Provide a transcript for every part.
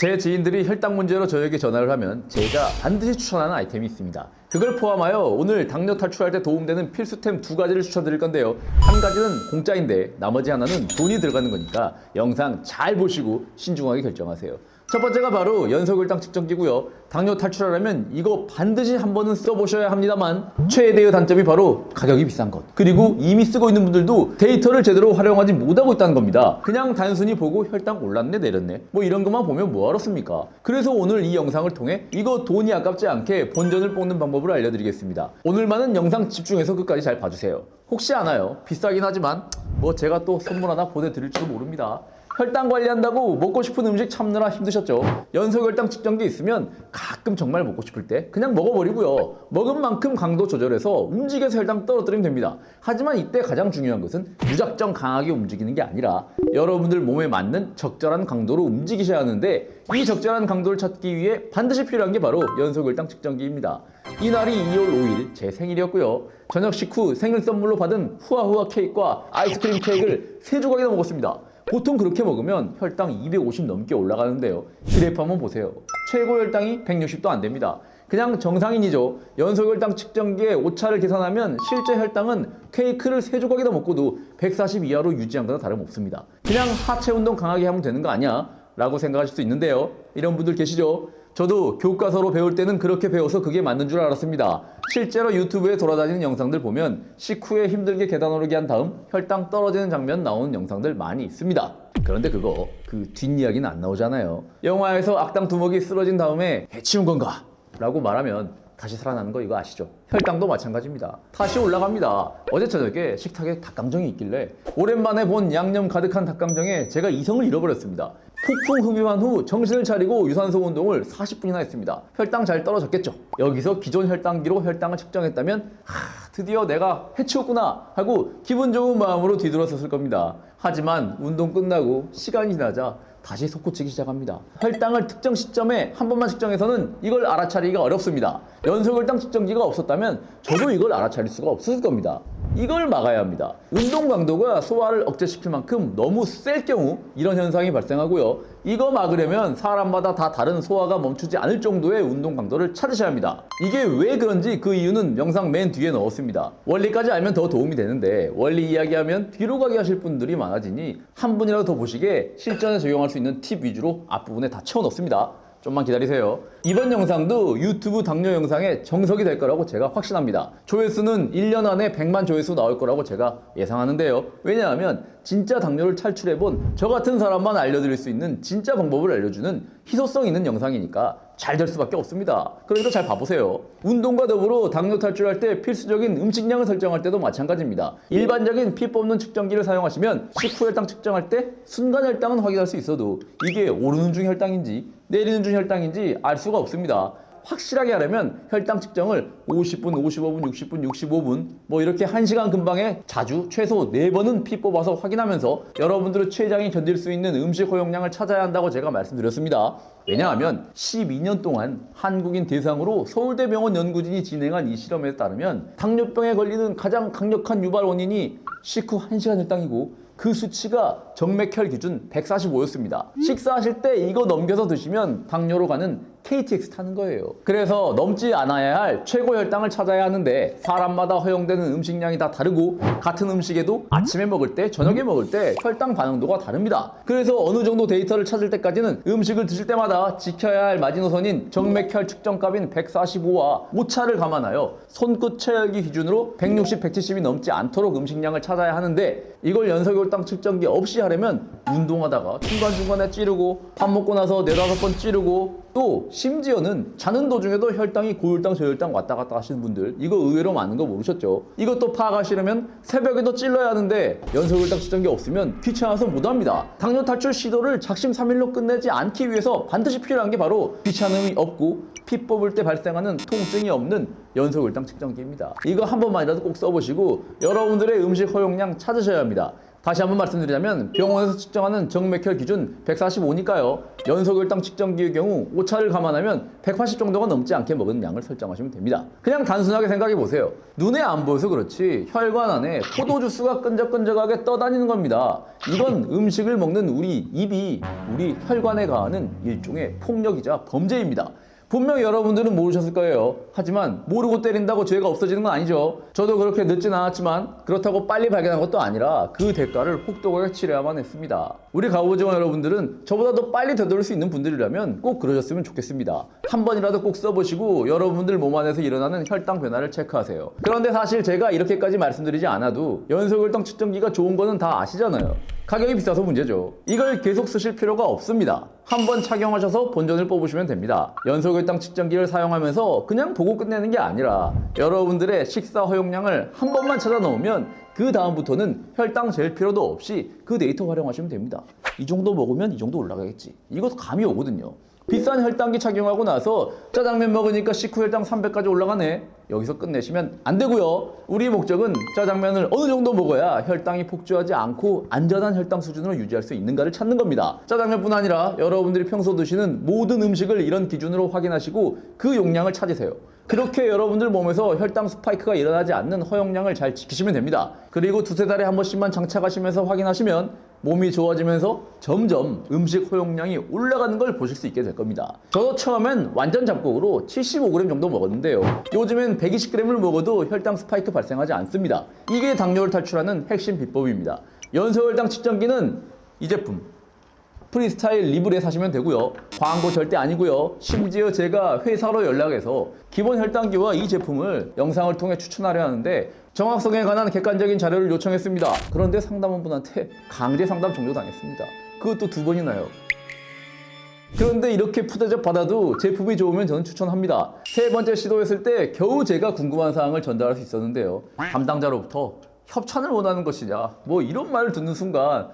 제 지인들이 혈당 문제로 저에게 전화를 하면 제가 반드시 추천하는 아이템이 있습니다. 그걸 포함하여 오늘 당뇨 탈출할 때 도움되는 필수템 2가지를 추천드릴 건데요. 한 가지는 공짜인데 나머지 하나는 돈이 들어가는 거니까 영상 잘 보시고 신중하게 결정하세요. 첫 번째가 바로 연소혈당 측정기고요. 당뇨 탈출하려면 이거 반드시 한 번은 써보셔야 합니다만 최대의 단점이 바로 가격이 비싼 것. 그리고 이미 쓰고 있는 분들도 데이터를 제대로 활용하지 못하고 있다는 겁니다. 그냥 단순히 보고 혈당 올랐네 내렸네 뭐 이런 것만 보면 뭐하러 씁니까? 그래서 오늘 이 영상을 통해 이거 돈이 아깝지 않게 본전을 뽑는 방법을 알려드리겠습니다. 오늘만은 영상 집중해서 끝까지 잘 봐주세요. 혹시 아나요? 비싸긴 하지만 뭐 제가 또 선물 하나 보내드릴지도 모릅니다. 혈당 관리한다고 먹고 싶은 음식 참느라 힘드셨죠? 연소혈당 측정기 있으면 가끔 정말 먹고 싶을 때 그냥 먹어버리고요. 먹은 만큼 강도 조절해서 움직여서 혈당 떨어뜨리면 됩니다. 하지만 이때 가장 중요한 것은 무작정 강하게 움직이는 게 아니라 여러분들 몸에 맞는 적절한 강도로 움직이셔야 하는데 이 적절한 강도를 찾기 위해 반드시 필요한 게 바로 연소혈당 측정기입니다. 이날이 2월 5일 제 생일이었고요. 저녁 식후 생일 선물로 받은 후아후아 케이크와 아이스크림 케이크를 3조각이나 먹었습니다. 보통 그렇게 먹으면 혈당 250 넘게 올라가는데요. 그래프 한번 보세요. 최고 혈당이 160도 안 됩니다. 그냥 정상인이죠. 연소혈당 측정기에 오차를 계산하면 실제 혈당은 케이크를 3조각이나 먹고도 140 이하로 유지한 거나 다름없습니다. 그냥 하체 운동 강하게 하면 되는 거 아니야? 라고 생각하실 수 있는데요. 이런 분들 계시죠? 저도 교과서로 배울 때는 그렇게 배워서 그게 맞는 줄 알았습니다. 실제로 유튜브에 돌아다니는 영상들 보면 식후에 힘들게 계단 오르기 한 다음 혈당 떨어지는 장면 나오는 영상들 많이 있습니다. 그런데 그거 그 뒷이야기는 안 나오잖아요. 영화에서 악당 두목이 쓰러진 다음에 해치운 건가? 라고 말하면 다시 살아나는 거 이거 아시죠? 혈당도 마찬가지입니다. 다시 올라갑니다. 어제 저녁에 식탁에 닭강정이 있길래 오랜만에 본 양념 가득한 닭강정에 제가 이성을 잃어버렸습니다. 폭풍 흡입한 후 정신을 차리고 유산소 운동을 40분이나 했습니다. 혈당 잘 떨어졌겠죠? 여기서 기존 혈당기로 혈당을 측정했다면 드디어 내가 해치웠구나 하고 기분 좋은 마음으로 뒤돌아섰을 겁니다. 하지만 운동 끝나고 시간이 지나자 다시 솟구치기 시작합니다. 혈당을 특정 시점에 한 번만 측정해서는 이걸 알아차리기가 어렵습니다. 연소혈당 측정기가 없었다면 저도 이걸 알아차릴 수가 없었을 겁니다. 이걸 막아야 합니다. 운동 강도가 소화를 억제시킬 만큼 너무 셀 경우 이런 현상이 발생하고요. 이거 막으려면 사람마다 다 다른 소화가 멈추지 않을 정도의 운동 강도를 찾으셔야 합니다. 이게 왜 그런지 그 이유는 영상 맨 뒤에 넣었습니다. 원리까지 알면 더 도움이 되는데 원리 이야기하면 뒤로 가게 하실 분들이 많아지니 한 분이라도 더 보시게 실전에 적용할 수 있는 팁 위주로 앞부분에 다 채워넣습니다. 좀만 기다리세요. 이번 영상도 유튜브 당뇨 영상의 정석이 될 거라고 제가 확신합니다. 조회수는 1년 안에 100만 조회수 나올 거라고 제가 예상하는데요. 왜냐하면 진짜 당뇨를 탈출해본 저 같은 사람만 알려드릴 수 있는 진짜 방법을 알려주는 희소성 있는 영상이니까 잘 될 수밖에 없습니다. 그러니까 잘 봐보세요. 운동과 더불어 당뇨 탈출할 때 필수적인 음식량을 설정할 때도 마찬가지입니다. 일반적인 피 뽑는 측정기를 사용하시면 식후 혈당 측정할 때 순간 혈당은 확인할 수 있어도 이게 오르는 중 혈당인지 내리는 중 혈당인지 알 수가 없습니다. 확실하게 하려면 혈당 측정을 50분, 55분, 60분, 65분 뭐 이렇게 1시간 근방에 자주 최소 4번은 피 뽑아서 확인하면서 여러분들의 췌장이 견딜 수 있는 음식 허용량을 찾아야 한다고 제가 말씀드렸습니다. 왜냐하면 12년 동안 한국인 대상으로 서울대병원 연구진이 진행한 이 실험에 따르면 당뇨병에 걸리는 가장 강력한 유발 원인이 식후 1시간 혈당이고 그 수치가 정맥혈 기준 145였습니다. 식사하실 때 이거 넘겨서 드시면 당뇨로 가는 KTX 타는 거예요. 그래서 넘지 않아야 할 최고 혈당을 찾아야 하는데 사람마다 허용되는 음식량이 다 다르고 같은 음식에도 아침에 먹을 때 저녁에 먹을 때 혈당 반응도가 다릅니다. 그래서 어느 정도 데이터를 찾을 때까지는 음식을 드실 때마다 지켜야 할 마지노선인 정맥혈 측정값인 145와 오차를 감안하여 손끝 체열기 기준으로 160, 170이 넘지 않도록 음식량을 찾아야 하는데 이걸 연소혈당 측정기 없이 하려면 운동하다가 중간중간에 찌르고 밥 먹고 나서 4-5번 찌르고 또 심지어는 자는 도중에도 혈당이 고혈당 저혈당 왔다 갔다 하시는 분들 이거 의외로 많은 거 모르셨죠? 이것도 파악하시려면 새벽에도 찔러야 하는데 연소혈당 측정기 없으면 귀찮아서 못합니다. 당뇨 탈출 시도를 작심삼일로 끝내지 않기 위해서 반드시 필요한 게 바로 귀찮음이 없고 피 뽑을 때 발생하는 통증이 없는 연소혈당 측정기입니다. 이거 한 번만이라도 꼭 써보시고 여러분들의 음식 허용량 찾으셔야 합니다. 다시 한번 말씀드리자면 병원에서 측정하는 정맥혈 기준 145니까요. 연소혈당 측정기의 경우 오차를 감안하면 180 정도가 넘지 않게 먹은 양을 설정하시면 됩니다. 그냥 단순하게 생각해 보세요. 눈에 안 보여서 그렇지 혈관 안에 포도주스가 끈적끈적하게 떠다니는 겁니다. 이건 음식을 먹는 우리 입이 우리 혈관에 가하는 일종의 폭력이자 범죄입니다. 분명 여러분들은 모르셨을 거예요. 하지만 모르고 때린다고 죄가 없어지는 건 아니죠. 저도 그렇게 늦진 않았지만 그렇다고 빨리 발견한 것도 아니라 그 대가를 혹독하게 치러야만 했습니다. 우리 가보증원 여러분들은 저보다 더 빨리 되돌릴 수 있는 분들이라면 꼭 그러셨으면 좋겠습니다. 한 번이라도 꼭 써보시고 여러분들 몸 안에서 일어나는 혈당 변화를 체크하세요. 그런데 사실 제가 이렇게까지 말씀드리지 않아도 연소혈당 측정기가 좋은 거는 다 아시잖아요. 가격이 비싸서 문제죠. 이걸 계속 쓰실 필요가 없습니다. 한번 착용하셔서 본전을 뽑으시면 됩니다. 연소혈당 측정기를 사용하면서 그냥 보고 끝내는 게 아니라 여러분들의 식사 허용량을 한 번만 찾아 넣으면 그 다음부터는 혈당 잴 필요도 없이 그 데이터 활용하시면 됩니다. 이 정도 먹으면 이 정도 올라가겠지. 이것도 감이 오거든요. 비싼 혈당기 착용하고 나서 짜장면 먹으니까 식후 혈당 300까지 올라가네. 여기서 끝내시면 안 되고요. 우리 목적은 짜장면을 어느 정도 먹어야 혈당이 폭주하지 않고 안전한 혈당 수준으로 유지할 수 있는가를 찾는 겁니다. 짜장면뿐 아니라 여러분들이 평소 드시는 모든 음식을 이런 기준으로 확인하시고 그 용량을 찾으세요. 그렇게 여러분들 몸에서 혈당 스파이크가 일어나지 않는 허용량을 잘 지키시면 됩니다. 그리고 두세 달에 한 번씩만 장착하시면서 확인하시면 몸이 좋아지면서 점점 음식 허용량이 올라가는 걸 보실 수 있게 될 겁니다. 저도 처음엔 완전 잡곡으로 75g 정도 먹었는데요. 요즘엔 120g을 먹어도 혈당 스파이크 발생하지 않습니다. 이게 당뇨를 탈출하는 핵심 비법입니다. 연소혈당 측정기는 이 제품 프리스타일 리블에 사시면 되고요. 광고 절대 아니고요. 심지어 제가 회사로 연락해서 기본 혈당기와 이 제품을 영상을 통해 추천하려 하는데 정확성에 관한 객관적인 자료를 요청했습니다. 그런데 상담원분한테 강제 상담 종료당했습니다. 그것도 2번이나요. 그런데 이렇게 푸대접 받아도 제품이 좋으면 저는 추천합니다. 3번째 시도했을 때 겨우 제가 궁금한 사항을 전달할 수 있었는데요. 담당자로부터 협찬을 원하는 것이냐 뭐 이런 말을 듣는 순간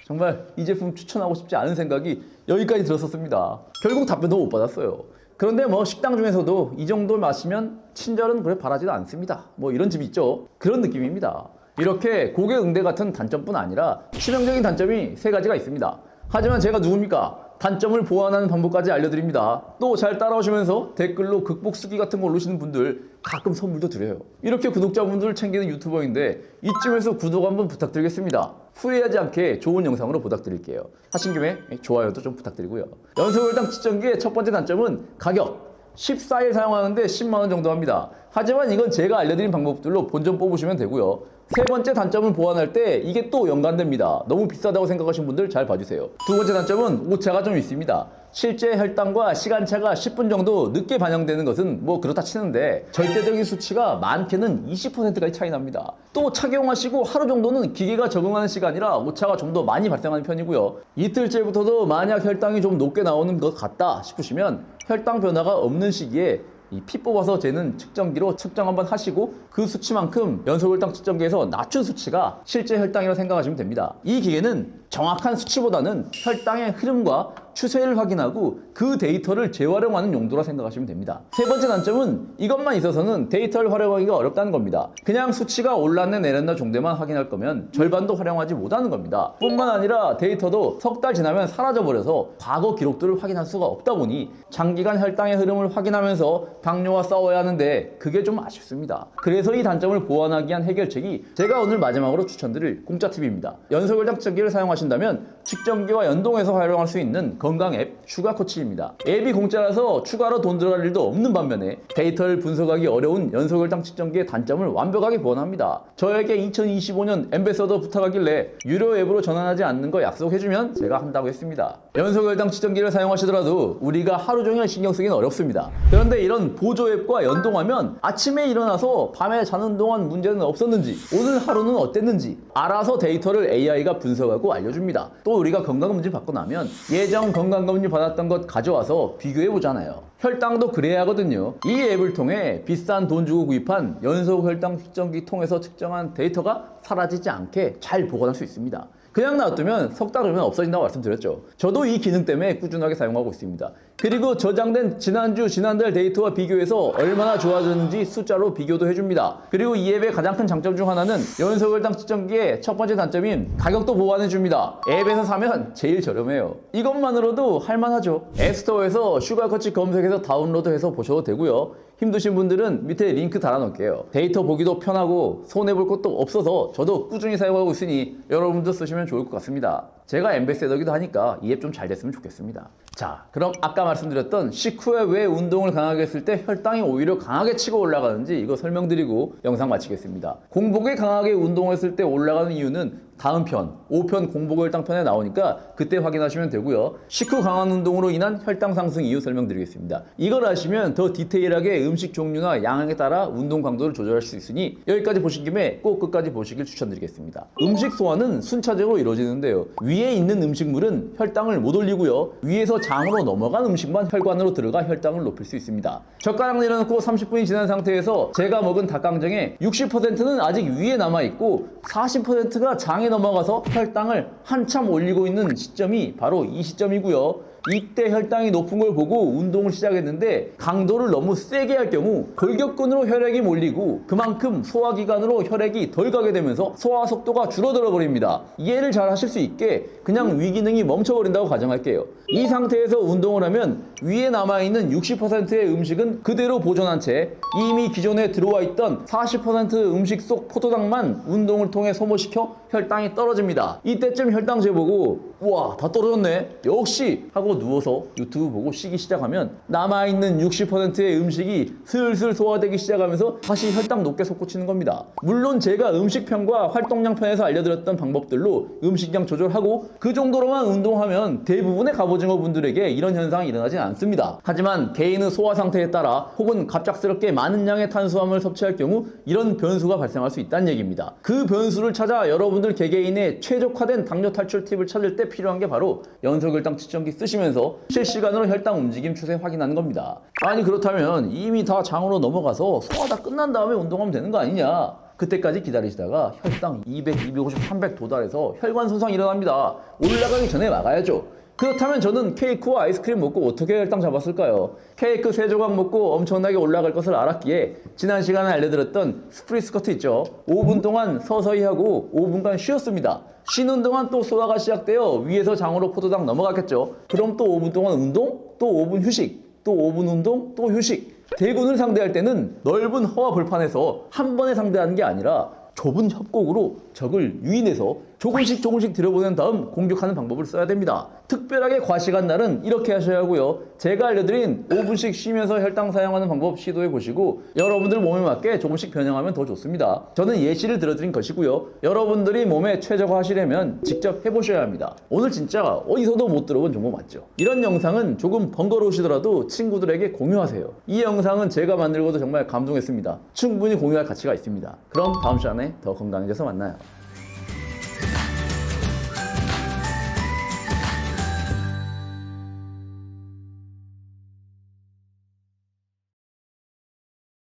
정말 이 제품 추천하고 싶지 않은 생각이 여기까지 들었었습니다. 결국 답변도 못 받았어요. 그런데 뭐 식당 중에서도 이 정도 마시면 친절은 그래 바라지도 않습니다. 뭐 이런 집 있죠. 그런 느낌입니다. 이렇게 고객 응대 같은 단점뿐 아니라 치명적인 단점이 3가지가 있습니다. 하지만 제가 누굽니까? 단점을 보완하는 방법까지 알려드립니다. 또 잘 따라오시면서 댓글로 극복 수기 같은 거 올리시는 분들 가끔 선물도 드려요. 이렇게 구독자분들을 챙기는 유튜버인데 이쯤에서 구독 한번 부탁드리겠습니다. 후회하지 않게 좋은 영상으로 부탁드릴게요. 하신 김에 좋아요도 좀 부탁드리고요. 연소혈당 측정기의 첫 번째 단점은 가격. 14일 사용하는데 10만원 정도 합니다. 하지만 이건 제가 알려드린 방법들로 본전 뽑으시면 되고요. 3번째 단점을 보완할 때 이게 또 연관됩니다. 너무 비싸다고 생각하시는 분들 잘 봐주세요. 2번째 단점은 오차가 좀 있습니다. 실제 혈당과 시간차가 10분 정도 늦게 반영되는 것은 뭐 그렇다 치는데 절대적인 수치가 많게는 20%까지 차이 납니다. 또 착용하시고 하루 정도는 기계가 적응하는 시간이라 오차가 좀 더 많이 발생하는 편이고요. 이틀째부터도 만약 혈당이 좀 높게 나오는 것 같다 싶으시면 혈당 변화가 없는 시기에 이 피 뽑아서 재는 측정기로 측정 한번 하시고 그 수치만큼 연소혈당 측정기에서 낮춘 수치가 실제 혈당이라고 생각하시면 됩니다. 이 기계는 정확한 수치보다는 혈당의 흐름과 추세를 확인하고 그 데이터를 재활용하는 용도라 생각하시면 됩니다. 3번째 단점은 이것만 있어서는 데이터를 활용하기가 어렵다는 겁니다. 그냥 수치가 올랐네 내렸나 정도만 확인할 거면 절반도 활용하지 못하는 겁니다. 뿐만 아니라 데이터도 석 달 지나면 사라져버려서 과거 기록들을 확인할 수가 없다 보니 장기간 혈당의 흐름을 확인하면서 당뇨와 싸워야 하는데 그게 좀 아쉽습니다. 그래서 이 단점을 보완하기 위한 해결책이 제가 오늘 마지막으로 추천드릴 공짜 팁입니다. 연소혈당 측정기를 사용하신다면 측정기와 연동해서 활용할 수 있는 건강 앱 슈가코치입니다. 앱이 공짜라서 추가로 돈 들어갈 일도 없는 반면에 데이터를 분석하기 어려운 연소혈당 측정기의 단점을 완벽하게 보완합니다. 저에게 2025년 앰베서더 부탁하길래 유료 앱으로 전환하지 않는 거 약속해주면 제가 한다고 했습니다. 연소혈당 측정기를 사용하시더라도 우리가 하루 종일 신경 쓰기는 어렵습니다. 그런데 이런 보조 앱과 연동하면 아침에 일어나서 밤에 자는 동안 문제는 없었는지 오늘 하루는 어땠는지 알아서 데이터를 AI가 분석하고 알려줍니다. 또 우리가 건강검진 받고 나면 예전 건강검진 받았던 것 가져와서 비교해보잖아요. 혈당도 그래야 하거든요. 이 앱을 통해 비싼 돈 주고 구입한 연소혈당 측정기 통해서 측정한 데이터가 사라지지 않게 잘 보관할 수 있습니다. 그냥 놔두면 석 달 후면 없어진다고 말씀드렸죠. 저도 이 기능 때문에 꾸준하게 사용하고 있습니다. 그리고 저장된 지난주, 지난달 데이터와 비교해서 얼마나 좋아졌는지 숫자로 비교도 해줍니다. 그리고 이 앱의 가장 큰 장점 중 하나는 연속혈당 측정기의 첫 번째 단점인 가격도 보완해줍니다. 앱에서 사면 제일 저렴해요. 이것만으로도 할만하죠. 앱스토어에서 슈가커치 검색해서 다운로드해서 보셔도 되고요. 힘드신 분들은 밑에 링크 달아놓을게요. 데이터 보기도 편하고 손해볼 것도 없어서 저도 꾸준히 사용하고 있으니 여러분도 쓰시면 좋을 것 같습니다. 제가 엠베세더기도 하니까 이 앱 좀 잘 됐으면 좋겠습니다. 자, 그럼 아까 말씀드렸던 식후에 왜 운동을 강하게 했을 때 혈당이 오히려 강하게 치고 올라가는지 이거 설명드리고 영상 마치겠습니다. 공복에 강하게 운동했을 때 올라가는 이유는 다음 편, 5편 공복혈당 편에 나오니까 그때 확인하시면 되고요. 식후 강한 운동으로 인한 혈당 상승 이유 설명드리겠습니다. 이걸 아시면 더 디테일하게 음식 종류나 양에 따라 운동 강도를 조절할 수 있으니 여기까지 보신 김에 꼭 끝까지 보시길 추천드리겠습니다. 음식 소화는 순차적으로 이루어지는데요. 위에 있는 음식물은 혈당을 못 올리고요. 위에서 장으로 넘어간 음식만 혈관으로 들어가 혈당을 높일 수 있습니다. 젓가락 내려놓고 30분이 지난 상태에서 제가 먹은 닭강정의 60%는 아직 위에 남아있고 40%가 장에 넘어가서 혈당을 한참 올리고 있는 시점이 바로 이 시점이고요. 이때 혈당이 높은 걸 보고 운동을 시작했는데 강도를 너무 세게 할 경우 골격근으로 혈액이 몰리고 그만큼 소화기관으로 혈액이 덜 가게 되면서 소화 속도가 줄어들어 버립니다. 이해를 잘 하실 수 있게 그냥 위 기능이 멈춰버린다고 가정할게요. 이 상태에서 운동을 하면 위에 남아있는 60%의 음식은 그대로 보존한 채 이미 기존에 들어와 있던 40% 음식 속 포도당만 운동을 통해 소모시켜 혈당이 떨어집니다. 이때쯤 혈당 재보고 우와 다 떨어졌네 역시 하고 누워서 유튜브 보고 쉬기 시작하면 남아있는 60%의 음식이 슬슬 소화되기 시작하면서 다시 혈당 높게 솟구치는 겁니다. 물론 제가 음식편과 활동량 편에서 알려드렸던 방법들로 음식량 조절하고 그 정도로만 운동하면 대부분의 갑오징어 분들에게 이런 현상이 일어나진 않습니다. 하지만 개인의 소화 상태에 따라 혹은 갑작스럽게 많은 양의 탄수화물을 섭취할 경우 이런 변수가 발생할 수 있다는 얘기입니다. 그 변수를 찾아 여러분들 개개인의 최적화된 당뇨 탈출 팁을 찾을 때 필요한 게 바로 연속혈당 측정기 쓰시면서 실시간으로 혈당 움직임 추세 확인하는 겁니다. 아니 그렇다면 이미 다 장으로 넘어가서 소화 다 끝난 다음에 운동하면 되는 거 아니냐? 그때까지 기다리시다가 혈당 200, 250, 300 도달해서 혈관 손상이 일어납니다. 올라가기 전에 막아야죠. 그렇다면 저는 케이크와 아이스크림 먹고 어떻게 혈당 잡았을까요? 케이크 3조각 먹고 엄청나게 올라갈 것을 알았기에 지난 시간에 알려드렸던 스프릿 스쿼트 있죠. 5분 동안 서서히 하고 5분간 쉬었습니다. 쉬는 동안 또 소화가 시작되어 위에서 장으로 포도당 넘어갔겠죠. 그럼 또 5분 동안 운동, 또 5분 휴식, 또 5분 운동, 또 휴식. 대군을 상대할 때는 넓은 허와 벌판에서 한 번에 상대하는 게 아니라 좁은 협곡으로 적을 유인해서 조금씩 들여보낸 다음 공격하는 방법을 써야 됩니다. 특별하게 과식한 날은 이렇게 하셔야 하고요. 제가 알려드린 5분씩 쉬면서 혈당 사용하는 방법 시도해 보시고 여러분들 몸에 맞게 조금씩 변형하면 더 좋습니다. 저는 예시를 들어드린 것이고요. 여러분들이 몸에 최적화하시려면 직접 해보셔야 합니다. 오늘 진짜 어디서도 못 들어본 정보 맞죠? 이런 영상은 조금 번거로우시더라도 친구들에게 공유하세요. 이 영상은 제가 만들고도 정말 감동했습니다. 충분히 공유할 가치가 있습니다. 그럼 다음 시간에 더 건강해져서 만나요.